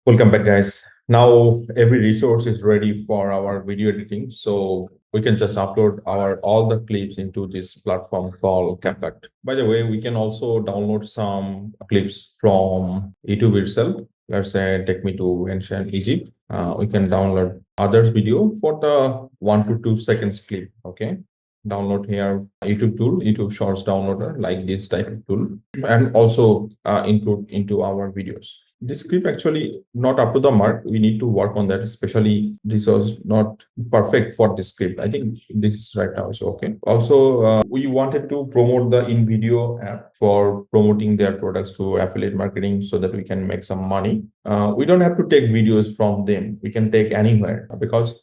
Welcome back, guys. Now every resource is ready for our video editing, so we can just upload all the clips into this platform called CapCut. By the way, we can also download some clips from YouTube itself. Let's say take me to ancient Egypt. We can download others video for the 1 to 2 seconds clip. Okay, download here YouTube tool, YouTube Shorts downloader, like this type of tool, and also include into our videos. This script actually not up to the mark. We need to work on that, especially this was not perfect for this script. I think this is right now is okay. Also, we wanted to promote the in-video app for promoting their products to affiliate marketing so that we can make some money. We don't have to take videos from them. We can take anywhere because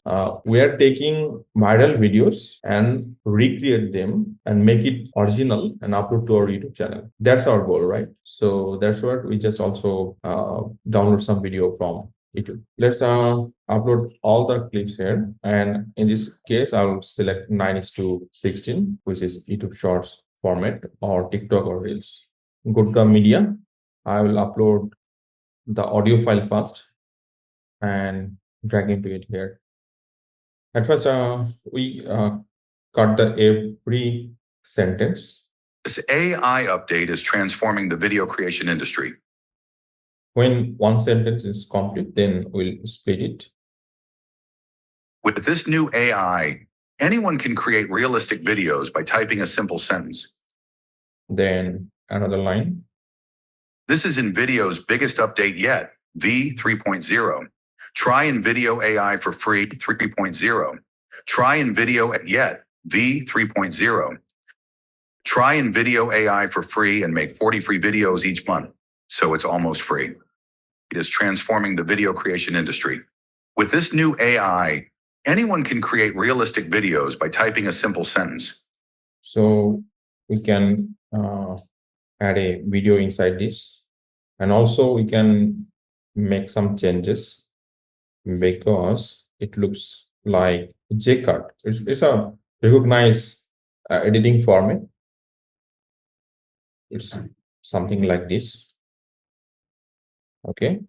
we are taking viral videos and recreate them and make it original and upload to our YouTube channel. That's our goal, right? So that's what we just also download some video from YouTube. Let's upload all the clips here. And in this case, I'll select 9:16, which is YouTube Shorts format or TikTok or Reels. Go to the media. I will upload the audio file first and drag into it here. At first, we cut the every sentence. This AI update is transforming the video creation industry. When one sentence is complete, then we'll split it. With this new AI, anyone can create realistic videos by typing a simple sentence. Then another line. This is InVideo's biggest update yet, V 3.0. Try InVideo AI for free 3.0. Try InVideo yet, V 3.0. Try InVideo AI for free and make 40 free videos each month, so it's almost free. It is transforming the video creation industry. With this new AI, anyone can create realistic videos by typing a simple sentence. So we can add a video inside this, and also we can make some changes because it looks like JCut. It's a recognized editing format. It's something like this. Okay,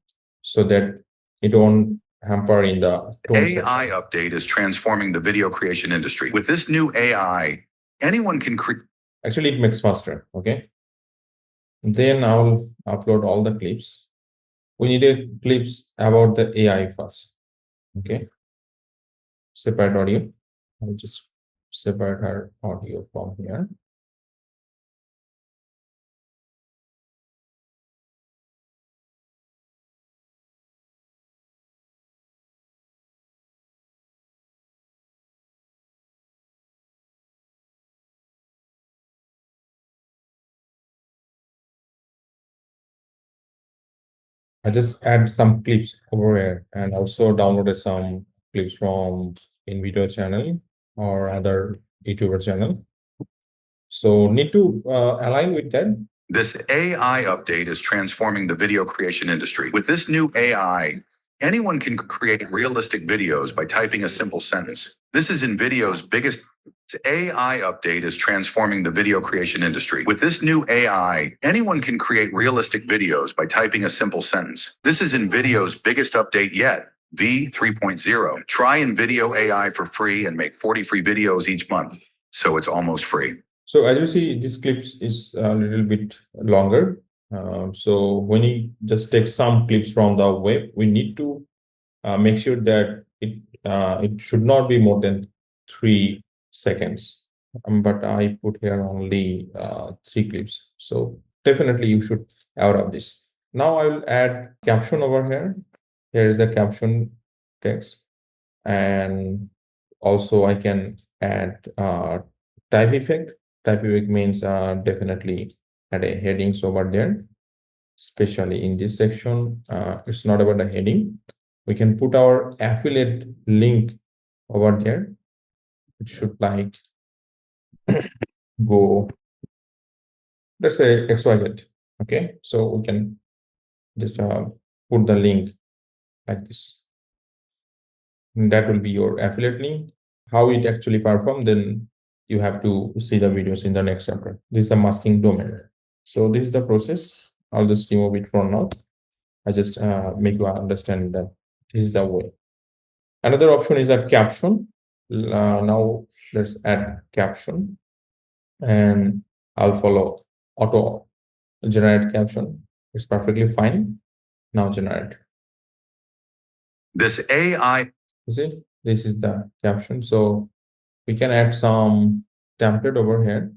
so that it won't hamper in the tone AI update is transforming the video creation industry. With this new AI, anyone can create. Actually, it makes faster. Okay, then I'll upload all the clips. We need a clips about the AI first. Okay, separate audio. I'll just separate her audio from here. I just add some clips over here and also downloaded some clips from InVideo channel or other YouTuber channel. So need to align with that. This AI update is transforming the video creation industry. With this new AI, anyone can create realistic videos by typing a simple sentence. This is InVideo's biggest. This AI update is transforming the video creation industry. With this new AI, anyone can create realistic videos by typing a simple sentence. This is InVideo's biggest update yet, V 3.0. Try InVideo AI for free and make 40 free videos each month, so it's almost free. So as you see, this clips is a little bit longer. So when you just take some clips from the web, we need to make sure that it should not be more than 3 seconds. But I put here only 3 clips. So definitely you should out of this. Now I will add caption over here. Here is the caption text, and also I can add type effect. Type effect means definitely add a headings over there, especially in this section. It's not about the heading. We can put our affiliate link over there. It should like go, let's say XYZ. Okay, so we can just put the link like this. And that will be your affiliate link. How it actually perform, then you have to see the videos in the next chapter. This is a masking domain. So this is the process. I'll just remove it for now I just make you understand that this is the way. Another option is a caption. Now let's add caption, and I'll follow auto generate caption. It's perfectly fine. Now generate. This AI. You see, this is the caption. So we can add some template over here.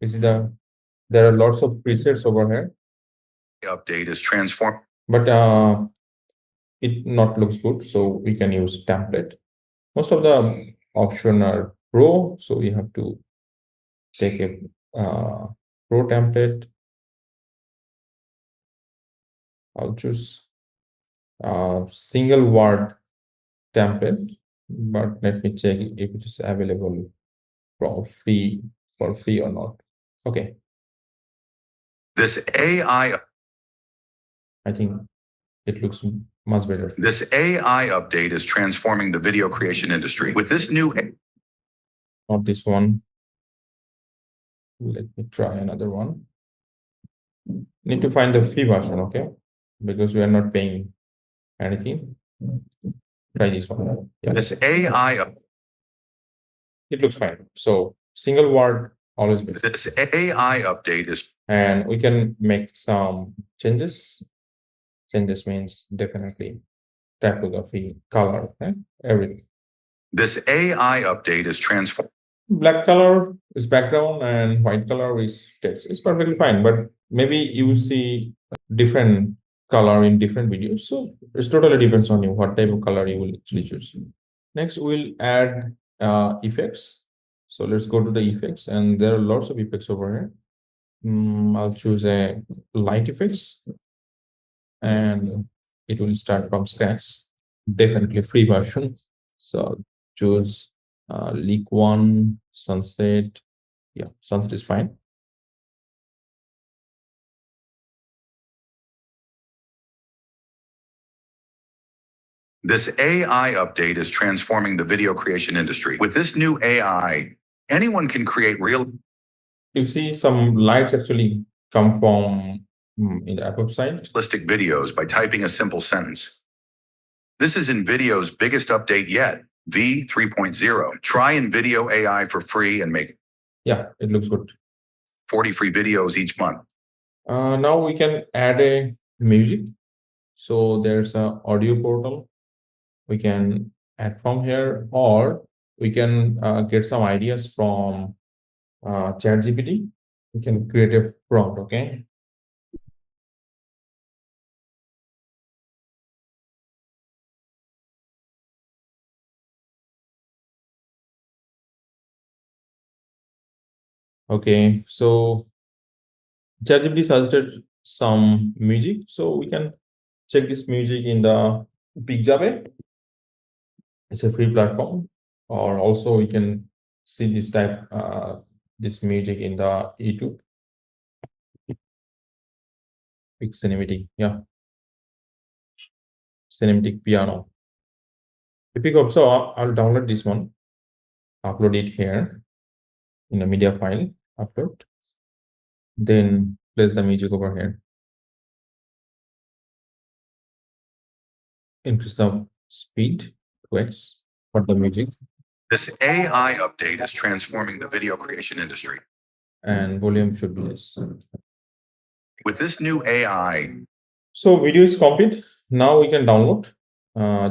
You see there are lots of presets over here. Update is transformed. But it not looks good, so we can use template. Most of the option are pro, so we have to take a pro template. I'll choose single word template, but let me check if it is available for free or not. Okay, This AI. I think it looks much better. This AI update is transforming the video creation industry. With this new. Not this one. Let me try another one. Need to find the free version, okay? Because we are not paying anything. Try this one. Yeah. This AI. It looks fine. So single word always best. This AI update is. And we can make some changes. Changes means definitely typography, color, right? Everything. This AI update is transform. Black color is background and white color is text. It's perfectly fine, but maybe you see different color in different videos. So it totally depends on you what type of color you will actually choose. Next, we'll add effects. So let's go to the effects, and there are lots of effects over here. I'll choose a light effects, and it will start from scratch. Definitely free version. So choose leak one, sunset. Yeah, sunset is fine. This AI update is transforming the video creation industry. With this new AI, anyone can create real. You see some lights actually come from in the app website. Realistic videos by typing a simple sentence. This is NVIDIA's biggest update yet, V 3.0. Try NVIDIA AI for free and make. Yeah, it looks good. 40 free videos each month. Now we can add a music. So there's a audio portal. We can add from here, or we can get some ideas from ChatGPT. We can create a prompt, okay? Okay, so ChatGPT suggested some music, so we can check this music in the Pixabay. It's a free platform, or also we can see this type this music in the YouTube. Pick cinematic, yeah, cinematic piano. If you go, so I'll download this one, upload it here in the media file, upload, then place the music over here. Increase the speed to X for the music. This AI update is transforming the video creation industry. And volume should be less. With this new AI. So video is complete. Now we can download.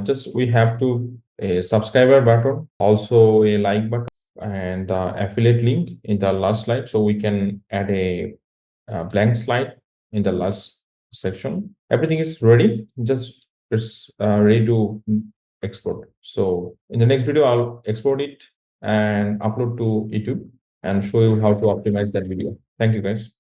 Just we have to a subscriber button, also a like button, and affiliate link in the last slide. So we can add a blank slide in the last section. Everything is ready. Just it's ready to export. So in the next video, I'll export it and upload to YouTube and show you how to optimize that video. Thank you, guys.